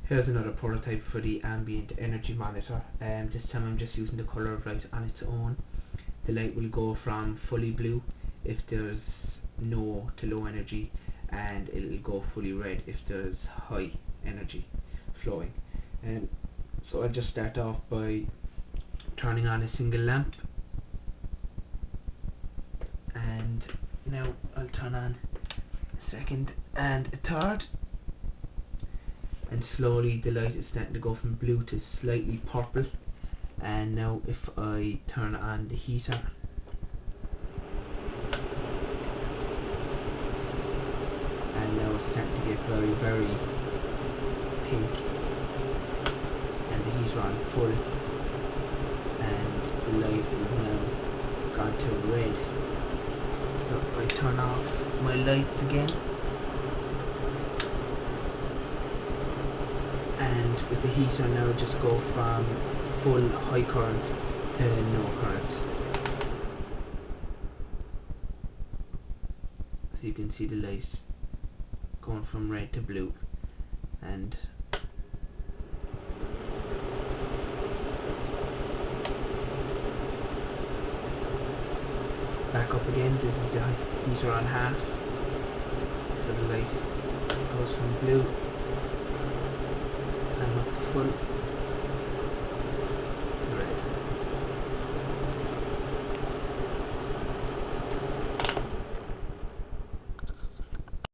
Here's another prototype for the ambient energy monitor. This time I'm just using the colour of light on its own. The light will go from fully blue if there's no to low energy, and it'll go fully red if there's high energy flowing. So I'll just start off by turning on a single lamp, and now I'll turn on a second and a third, and slowly the light is starting to go from blue to slightly purple. And now if I turn on the heater, and now it's starting to get very, very pink, and the heater on full, and the light is now gone to red. So if I turn off my lights again, and with the heater now just go from full high current to no current. So you can see the light going from red to blue, and back up again. This is the heater on half, so the light goes from blue and up to full.